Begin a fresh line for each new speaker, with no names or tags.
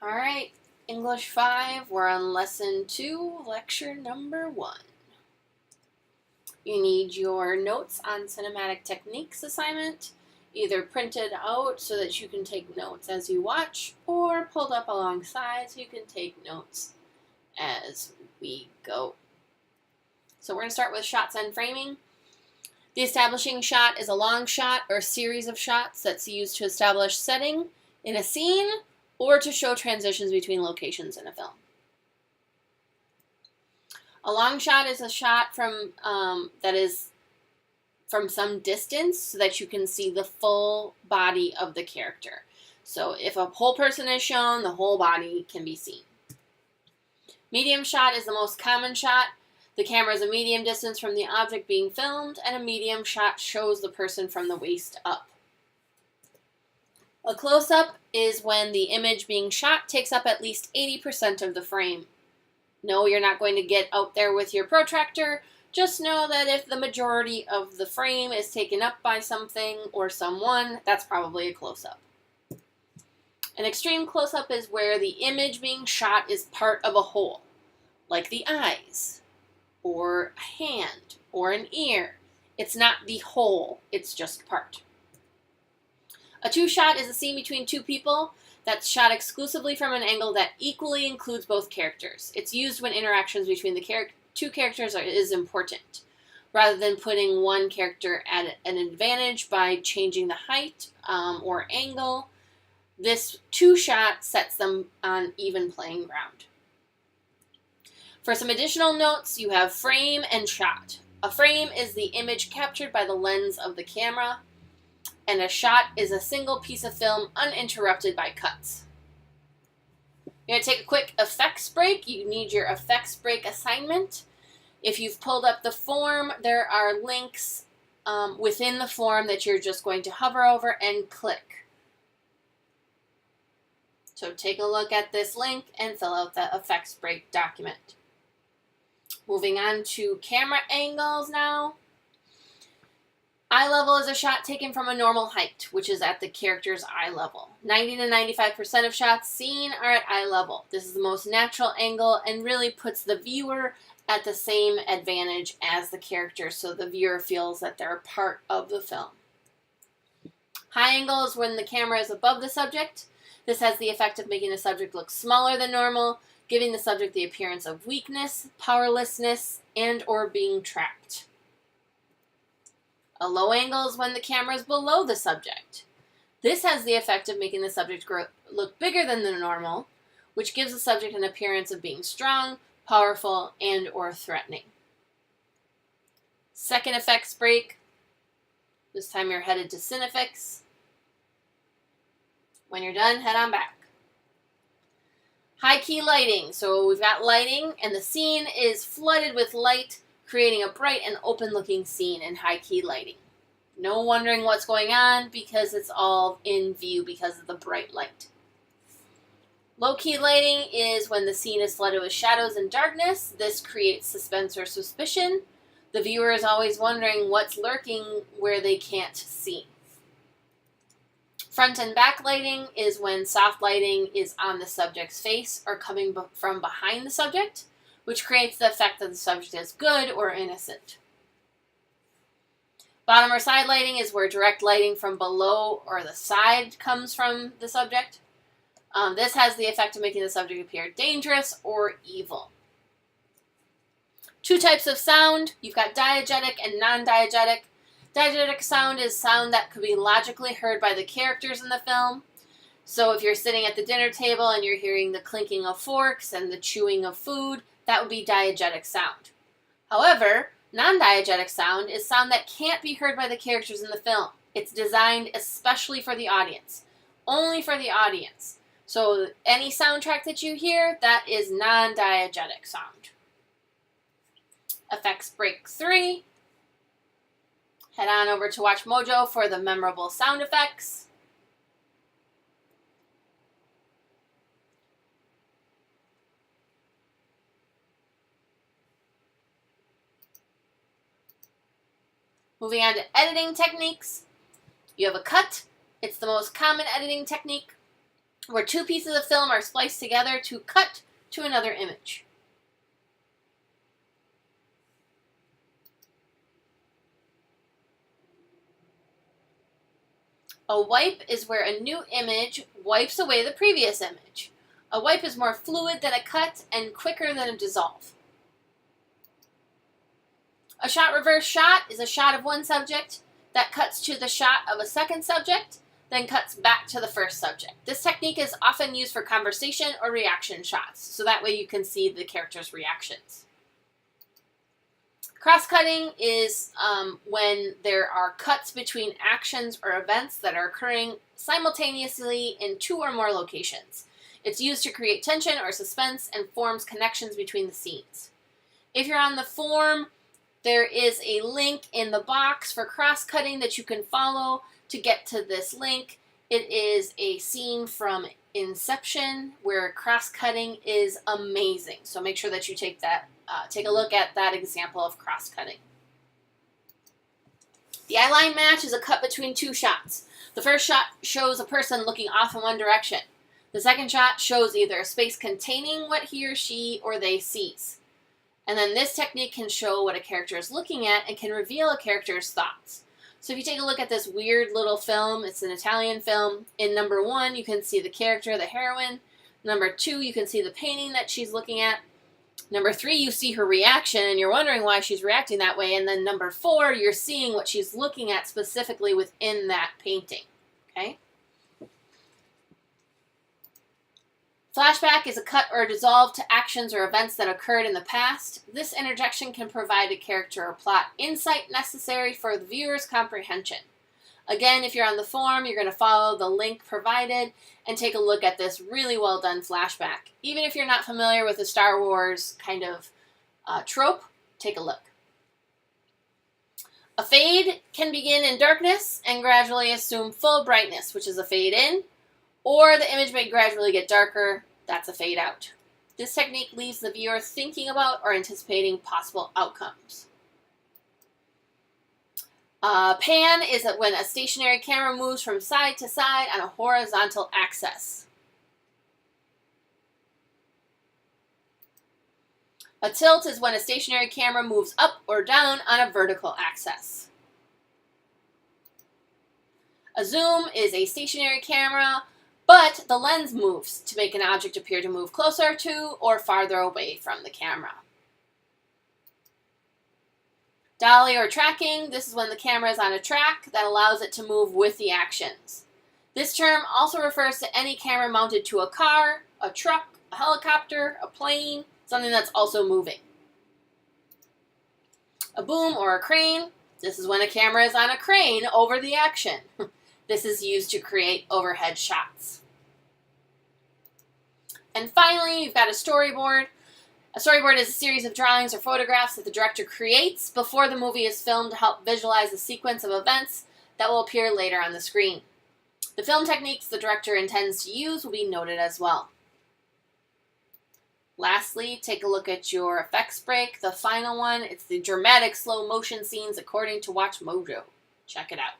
All right, English 5, we're on lesson 2, lecture number 1. You need your notes on cinematic techniques assignment, either printed out so that you can take notes as you watch, or pulled up alongside so you can take notes as we go. So we're going to start with shots and framing. The establishing shot is a long shot or series of shots that's used to establish setting in a scene or to show transitions between locations in a film. A long shot is a shot from that is from some distance so that you can see the full body of the character. So if a whole person is shown, the whole body can be seen. Medium shot is the most common shot. The camera is a medium distance from the object being filmed, and a medium shot shows the person from the waist up. A close-up is when the image being shot takes up at least 80% of the frame. No, you're not going to get out there with your protractor. Just know that if the majority of the frame is taken up by something or someone, that's probably a close-up. An extreme close-up is where the image being shot is part of a whole, like the eyes, or a hand, or an ear. It's not the whole, it's just part. A two-shot is a scene between two people that's shot exclusively from an angle that equally includes both characters. It's used when interactions between the two characters is important, rather than putting one character at an advantage by changing the height or angle. This two-shot sets them on even playing ground. For some additional notes, you have frame and shot. A frame is the image captured by the lens of the camera, and a shot is a single piece of film uninterrupted by cuts. You're going to take a quick effects break. You need your effects break assignment. If you've pulled up the form, there are links within the form that you're just going to hover over and click. So take a look at this link and fill out the effects break document. Moving on to camera angles now. Eye level is a shot taken from a normal height, which is at the character's eye level. 90 to 95% of shots seen are at eye level. This is the most natural angle and really puts the viewer at the same advantage as the character, so the viewer feels that they're a part of the film. High angle is when the camera is above the subject. This has the effect of making the subject look smaller than normal, giving the subject the appearance of weakness, powerlessness, and or being trapped. A low angle is when the camera is below the subject. This has the effect of making the subject look bigger than the normal, which gives the subject an appearance of being strong, powerful, and or threatening. Second effects break. This time you're headed to Cinefix. When you're done, head on back. High key lighting. So we've got lighting, and the scene is flooded with light, creating a bright and open-looking scene in high-key lighting. No wondering what's going on because it's all in view because of the bright light. Low-key lighting is when the scene is flooded with shadows and darkness. This creates suspense or suspicion. The viewer is always wondering what's lurking where they can't see. Front and back lighting is when soft lighting is on the subject's face or coming from behind the subject, which creates the effect that the subject is good or innocent. Bottom or side lighting is where direct lighting from below or the side comes from the subject. This has the effect of making the subject appear dangerous or evil. Two types of sound. You've got diegetic and non-diegetic. Diegetic sound is sound that could be logically heard by the characters in the film. So if you're sitting at the dinner table and you're hearing the clinking of forks and the chewing of food, that would be diegetic sound. However, non-diegetic sound is sound that can't be heard by the characters in the film. It's designed especially for the audience. Only for the audience. So any soundtrack that you hear, that is non-diegetic sound. Effects break 3. Head on over to Watch Mojo for the memorable sound effects. Moving on to editing techniques. You have a cut. It's the most common editing technique. where two pieces of film are spliced together to cut to another image. A wipe is where a new image wipes away the previous image. A wipe is more fluid than a cut and quicker than a dissolve. A shot reverse shot is a shot of one subject that cuts to the shot of a second subject, then cuts back to the first subject. This technique is often used for conversation or reaction shots, so that way you can see the character's reactions. Cross-cutting is when there are cuts between actions or events that are occurring simultaneously in two or more locations. It's used to create tension or suspense and forms connections between the scenes. If you're on the form, there is a link in the box for cross-cutting that you can follow to get to this link. It is a scene from Inception where cross-cutting is amazing. So make sure that you take a look at that example of cross-cutting. The eyeline match is a cut between two shots. The first shot shows a person looking off in one direction. The second shot shows either a space containing what he or she or they sees. And then this technique can show what a character is looking at and can reveal a character's thoughts. So if you take a look at this weird little film, it's an Italian film. In number 1, you can see the character, the heroine. Number 2, you can see the painting that she's looking at. Number 3, you see her reaction and you're wondering why she's reacting that way. And then number 4, you're seeing what she's looking at specifically within that painting. Okay? Flashback is a cut or dissolve to actions or events that occurred in the past. This interjection can provide a character or plot insight necessary for the viewer's comprehension. Again, if you're on the form, you're going to follow the link provided and take a look at this really well done flashback. Even if you're not familiar with the Star Wars kind of trope, take a look. A fade can begin in darkness and gradually assume full brightness, which is a fade in. Or the image may gradually get darker, that's a fade out. This technique leaves the viewer thinking about or anticipating possible outcomes. Pan is when a stationary camera moves from side to side on a horizontal axis. A tilt is when a stationary camera moves up or down on a vertical axis. A zoom is a stationary camera, but the lens moves to make an object appear to move closer to or farther away from the camera. Dolly or tracking, this is when the camera is on a track that allows it to move with the actions. This term also refers to any camera mounted to a car, a truck, a helicopter, a plane, something that's also moving. A boom or a crane, this is when a camera is on a crane over the action. This is used to create overhead shots. And finally, you've got a storyboard. A storyboard is a series of drawings or photographs that the director creates before the movie is filmed to help visualize the sequence of events that will appear later on the screen. The film techniques the director intends to use will be noted as well. Lastly, take a look at your effects break, the final one. It's the dramatic slow motion scenes according to WatchMojo. Check it out.